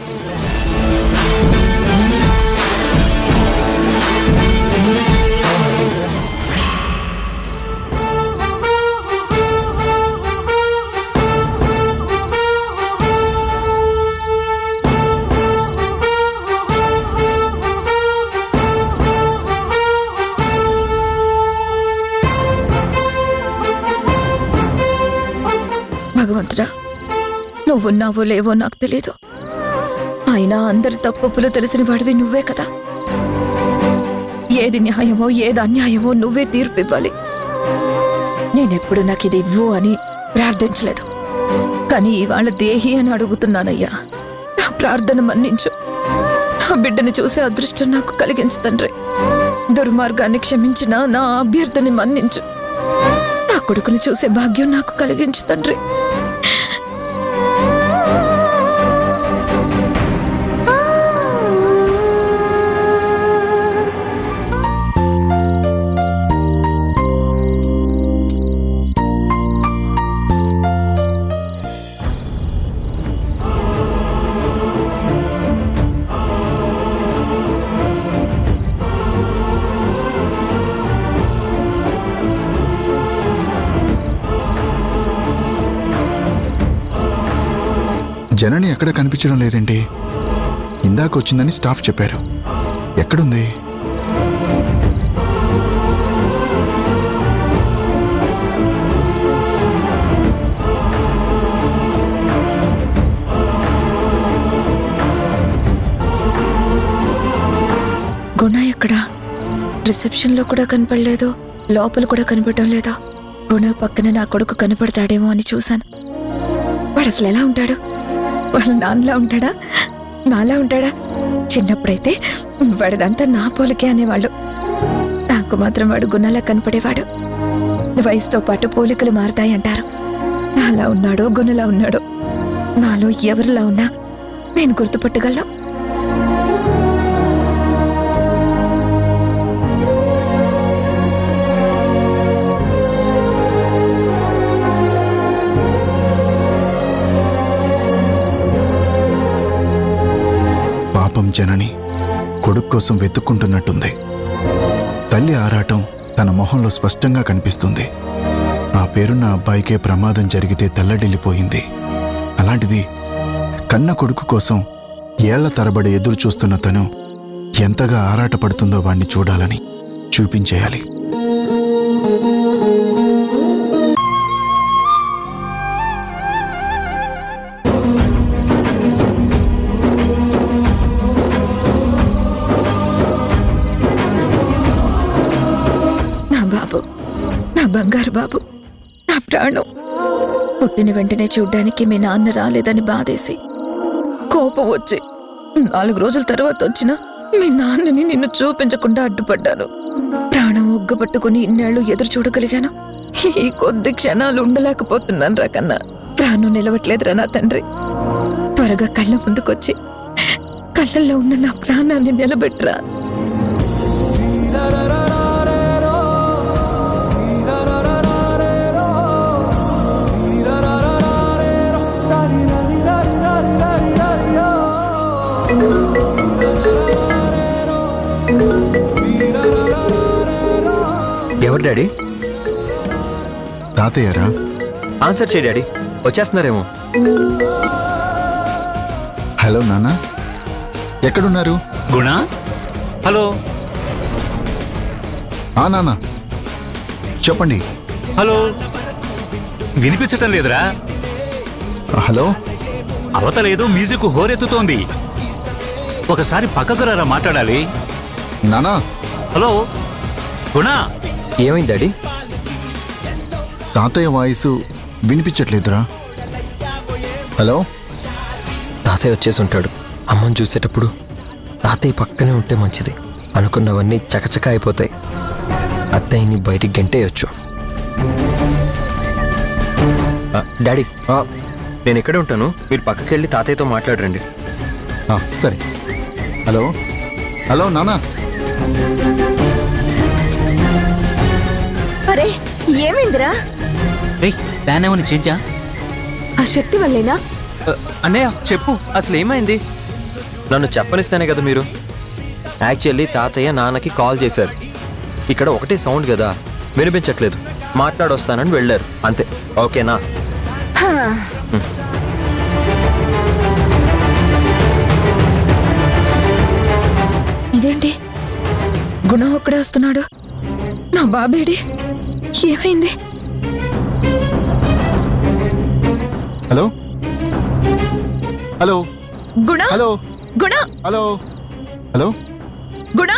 భగవంతుడా, నువ్వున్నావో లేవో నాకు తెలీదు. అయినా అందరి తప్పులు తెలిసిన వాడివి నువ్వే కదా. ఏది న్యాయమో ఏది అన్యాయమో నువ్వే తీర్పు ఇవ్వాలి. నేనెప్పుడు నాకు ఇది ఇవ్వు అని ప్రార్థించలేదు, కానీ ఇవాళ దేహి అని అడుగుతున్నానయ్యా. నా ప్రార్థన మన్నించు. నా బిడ్డని చూసే అదృష్టం నాకు కలిగించు తండ్రి. దుర్మార్గాన్ని క్షమించిన నా అభ్యర్థని మన్నించు. నా కొడుకుని చూసే భాగ్యం నాకు కలిగించు తండ్రి. జనని ఎక్కడ కనిపించడం లేదేంటి? ఇందాక వచ్చిందని స్టాఫ్ చెప్పారు. ఎక్కడుంది? గుణ ఎక్కడా? రిసెప్షన్లో కూడా కనపడలేదు, లోపల కూడా కనపడడం లేదు. గుణ పక్కన నా కొడుకు కనపడతాడేమో అని చూశాను. వాడు అసలు ఎలా ఉంటాడు? వాళ్ళ నాన్నలా ఉంటాడా, నాలా ఉంటాడా? చిన్నప్పుడైతే వాడిదంతా నా పోలికే అనేవాళ్ళు. నాకు మాత్రం వాడు గుణలా కనపడేవాడు. వయసుతో పాటు పోలికలు మారుతాయంటారు. నాలా ఉన్నాడో గుణలా ఉన్నాడో, నాలో ఎవరిలా ఉన్నా నేను గుర్తుపట్టగలను. జనని కొడుకు కోసం వెతుక్కుంటున్నట్టుంది. తల్లి ఆరాటం తన మొహంలో స్పష్టంగా కనిపిస్తుంది. ఆ పేరున్న అబ్బాయికే ప్రమాదం జరిగితే తెల్లడిల్లిపోయింది. అలాంటిది కన్న కొడుకు కోసం ఏళ్ల తరబడి ఎదురు చూస్తున్న తను ఎంతగా ఆరాటపడుతుందో వాణ్ణి చూడాలని చూపించేయాలి. బంగారు బాబు, నా ప్రాణం. పుట్టిన వెంటనే చూడ్డానికి మీ నాన్న రాలేదని బాధేసి కోపం వచ్చి 4 రోజుల తర్వాత వచ్చిన మీ నాన్నని నిన్ను చూపించకుండా అడ్డుపడ్డాను. ప్రాణం ఒగ్గపట్టుకుని ఇన్నేళ్లు ఎదురు చూడగలిగాను. ఈ కొద్ది క్షణాలు ఉండలేకపోతున్నాను రా కన్నా. ప్రాణం నిలవట్లేదురా నా తండ్రి. త్వరగా కళ్ళ ముందుకొచ్చి కళ్ళల్లో ఉన్న నా ప్రాణాన్ని నిలబెట్టరా. ఎవరు డాడీ? తాతయ్యరా? ఆన్సర్ చేయి డాడీ. వచ్చేస్తున్నారేమో. హలో నాన్న, ఎక్కడున్నారు? గుణ, హలో. నాన్న చెప్పండి. హలో, వినిపించటం లేదురా? హలో, అవతలేదో మ్యూజిక్ హోరెత్తుతోంది. ఒకసారి పక్కకు రారా, మాట్లాడాలి. నానా. హలో గుణ. ఏమైంది డాడీ? తాతయ్య వాయిస్ వినిపించట్లేదురా. హలో. తాతయ్య వచ్చేసి ఉంటాడు. అమ్మని చూసేటప్పుడు తాతయ్య పక్కనే ఉంటే మంచిది. అనుకున్నవన్నీ చకచక అయిపోతాయి. అత్తయ్యని బయటికి గెంటేయొచ్చు. డాడీ, నేను ఇక్కడే ఉంటాను. మీరు పక్కకి వెళ్ళి తాతయ్యతో మాట్లాడరండి. సరే. హలో. హలో నానా. అరే ఏమైందిరా? ప్లాన్ ఏమని చేంజా? ఆ శక్తి వల్లేనా? అన్నయ్య చెప్పు, అసలు ఏమైంది? నన్ను చెప్పనిస్తేనే కదా మీరు. యాక్చువల్లీ తాతయ్య నాన్నకి కాల్ చేశారు. ఇక్కడ ఒకటే సౌండ్ కదా, వినిపించట్లేదు. మాట్లాడొస్తానని వెళ్ళారు అంతే. ఓకేనా? ఇదేంటి, గుణం ఒక్కడే వస్తున్నాడు? నా బాబేడి? ఏమైంది? హలో. హలో. గుణ. హలో. గుణ. హలో. హలో. గుణ.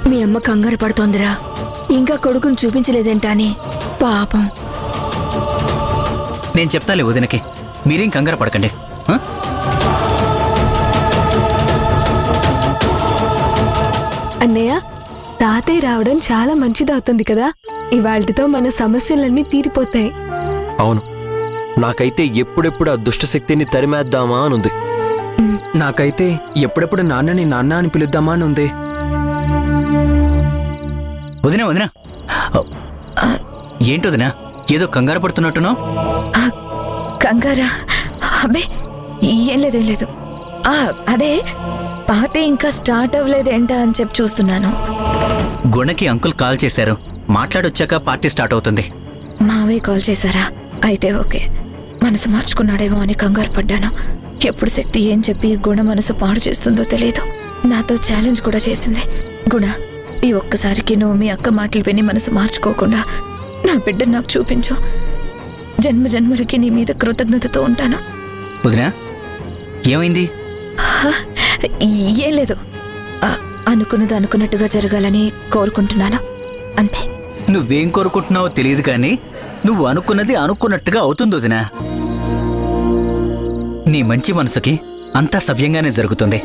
మీ అమ్మ కంగారు పడుతోందిరా. ఇంకా కొడుకుని చూపించలేదేంటా అని. పాపం. నేను చెప్తాలే వదినకి, మీరేం కంగారు పడకండి. అన్నయ్య, తాతయ్య రావడం చాలా మంచిదవుతుంది కదా. ఇవాళ్టితో మన సమస్యలన్నీ తీరిపోతాయి. అవును, నాకైతే ఎప్పుడెప్పుడు ఆ దుష్టశక్తిని తరిమేద్దామా అనుంది. నాకైతే ఎప్పుడెప్పుడు నాన్నని నాన్న అని పిలుద్దామా అని ఉంది. వదినా వదినా, ఏంటి వదినా, ఏదో కంగారు పడుతున్నట్టునో? కంగారా? అబ్బే ఏం లేదు, ఏం లేదు. అదే పార్టీ ఇంకా స్టార్ట్ అవ్వలేదేంటా అని చెప్పి చూస్తున్నాను. గుణకి అంకుల్ కాల్ చేశారు. మాట్లాడొచ్చాక పార్టీ స్టార్ట్ అవుతుంది. మావయ్య కాల్ చేశారా? అయితే ఓకే. మనసు మార్చుకున్నాడేమో అని కంగారు పడ్డాను. ఎప్పుడు శక్తి ఏం చెప్పి గుణ మనసు పాడు చేస్తుందో తెలియదు. నాతో ఛాలెంజ్ కూడా చేసింది. గుణ, ఈ ఒక్కసారికి నువ్వు మీ అక్క మాటలు విని మనసు మార్చుకోకుండా నా బిడ్డను నాకు చూపించు. జన్మ జన్మలకి నీ మీద కృతజ్ఞతతో ఉంటాను. వదినా, ఏమైంది? ఏం లేదు. అనుకున్నది అనుకున్నట్టుగా జరగాలని కోరుకుంటున్నాను, అంతే. నువ్వేం కోరుకుంటున్నావో తెలియదు కానీ నువ్వు అనుకున్నది అనుకున్నట్టుగా అవుతుంది వదినా. నీ మంచి మనసుకి అంతా సవ్యంగానే జరుగుతుంది.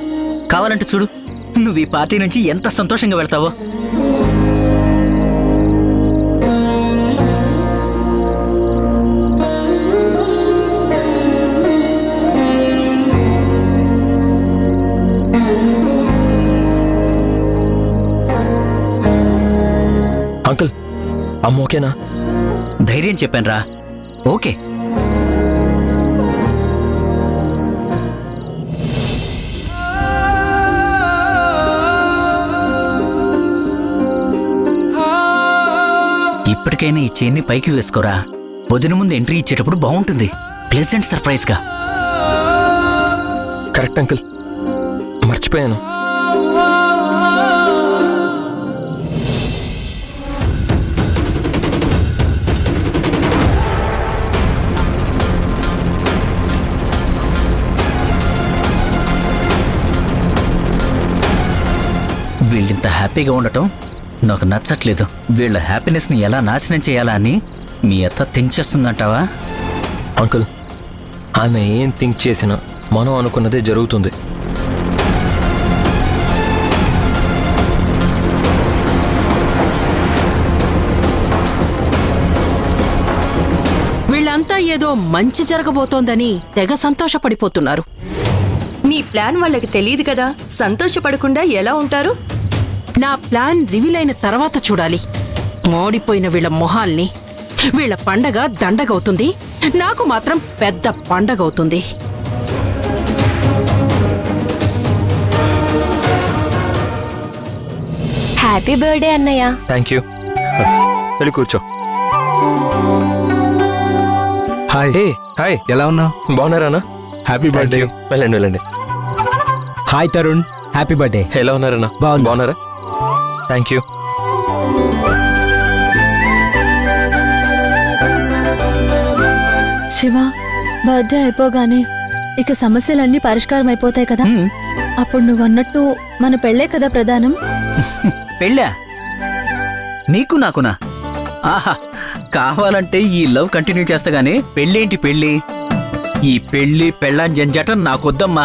కావాలంటే చూడు, నువ్వు ఈ పార్టీ నుంచి ఎంత సంతోషంగా వెళ్తావో. అంకుల్, అమ్మ ఓకేనా? ధైర్యం చెప్పాను రా. ఓకే. ఇప్పటికైనా ఈ చైన్ని పైకి వేసుకోరా. వదిన ముందు ఎంట్రీ ఇచ్చేటప్పుడు బాగుంటుంది, ప్లెజెంట్ సర్ప్రైజ్ గా. కరెక్ట్ అంకుల్, మర్చిపోయాను. వీళ్ళింత హ్యాపీగా ఉండటం నాకు నచ్చట్లేదు. వీళ్ళ హ్యాపీనెస్ని ఎలా నాశనం చేయాలా అని మీ అత్త థింక్ చేస్తుందంటావా? అంకుల్, ఆమె ఏం థింక్ చేసినా మనం అనుకున్నదే జరుగుతుంది. వీళ్ళంతా ఏదో మంచి జరగబోతోందని తెగ సంతోషపడిపోతున్నారు. నీ ప్లాన్ వాళ్ళకి తెలియదు కదా, సంతోషపడకుండా ఎలా ఉంటారు? నా ప్లాన్ రివీల్ అయిన తర్వాత చూడాలి. మోడిపోయిన వీళ్ళ మొహాల్ని. వీళ్ళ పండగ దండగవుతుంది, నాకు మాత్రం పెద్ద పండగవుతుంది. హ్యాపీ బర్త్డే అన్నయ్య. Thank you. వెళ్ళి కూర్చో. హాయ్. హాయ్, ఎలా ఉన్నావు? బాగున్నారా? Happy birthday. వెళ్ళండి వెళ్ళండి. Hi Tarun, happy birthday. ఎలా ఉన్నారన్నా? బాగున్నారా? Thank you. శివ, బర్త్డే అయిపోగానే ఇక సమస్యలన్నీ పరిష్కారం అయిపోతాయి కదా. అప్పుడు నువ్వు అన్నట్టు మన పెళ్ళే కదా ప్రధానం. పెళ్ళా? నీకు నాకునా? ఆహా, కావాలంటే ఈ లవ్ కంటిన్యూ చేస్తా గానీ పెళ్ళేంటి పెళ్ళి? ఈ పెళ్ళి పెళ్ళాం జంజాటం నాకొద్దమ్మా.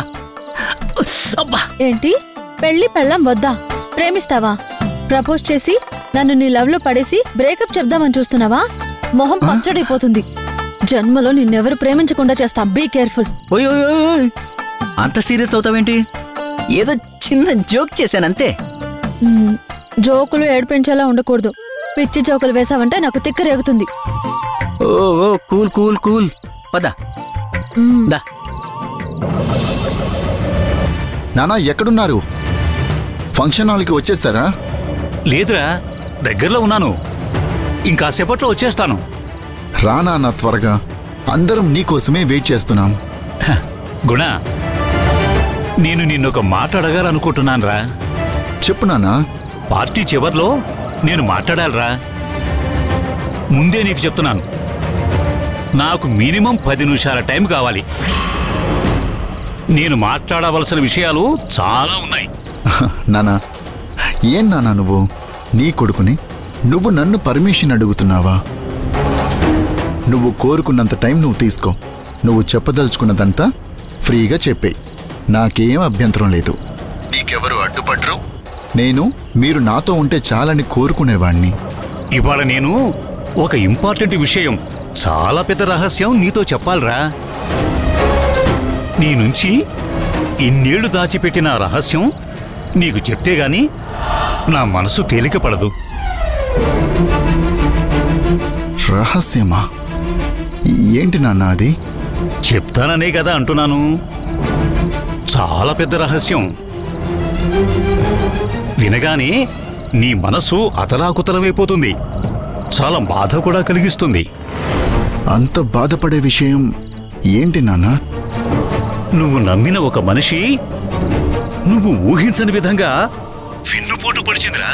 ఏంటి పెళ్లి పెళ్ళం వద్దా? ప్రేమిస్తావా? ప్రపోజ్ చేసి నన్ను నీ లవ్ లో పడేసి బ్రేకప్ చెప్దామని చూస్తున్నావా? మొహం పచ్చడైపోతుంది. జన్మలో నిన్నెవరు ప్రేమించకుండా చేస్తా. Be careful. అంత సీరియస్ అవుతావేంటి? ఏదో చిన్న జోక్ చేశానంతే. జోకులు ఏడిపించేలా ఉండకూడదు. పిచ్చి జోకులు వేసావంటే నాకు తిక్క రేగుతుంది. ఓ కూల్ కూల్ కూల్. పద. నానా ఎక్కడున్నారు? ఫంక్షన్ హాల్కి వచ్చేస్తారా? లేదురా, దగ్గరలో ఉన్నాను. ఇంకాసేపట్లో వచ్చేస్తాను. రా నాన్న త్వరగా, అందరం నీకోసమే వెయిట్ చేస్తున్నాం. గుణ, నేను నిన్నొక మాట అడగాలనుకుంటున్నానురా. చెప్పు నాన్నా. పార్టీ చివర్లో నేను మాట్లాడాలిరా. ముందే నీకు చెప్తున్నాను, నాకు మినిమం 10 నిమిషాల టైం కావాలి. నేను మాట్లాడవలసిన విషయాలు చాలా ఉన్నాయి. నానా, ఏం నానా నువ్వు? నీ కొడుకుని నువ్వు నన్ను పర్మిషన్ అడుగుతున్నావా? నువ్వు కోరుకున్నంత టైం నువ్వు తీసుకో. నువ్వు చెప్పదలుచుకున్నదంతా ఫ్రీగా చెప్పేయి. నాకేం అభ్యంతరం లేదు. నీకెవరు అడ్డుపడ్రు? మీరు నాతో ఉంటే చాలని కోరుకునేవాణ్ణి. ఇవాళ నేను ఒక ఇంపార్టెంట్ విషయం, చాలా పెద్ద రహస్యం నీతో చెప్పాలిరా. నీ నుంచి ఇన్నేళ్లు దాచిపెట్టిన రహస్యం నీకు చెప్తే గాని నా మనసు తేలిక పడదు. రహస్యమా? ఏంటి నాన్న అది? చెప్తాననే కదా అంటున్నాను. చాలా పెద్ద రహస్యం. వినగానే నీ మనసు అతలాకుతలమైపోతుంది. చాలా బాధ కూడా కలిగిస్తుంది. అంత బాధపడే విషయం ఏంటి నాన్న? నువ్వు నమ్మిన ఒక మనిషి నువ్వు ఊహించని విధంగా వెన్నుపోటు పడిచిందిరా.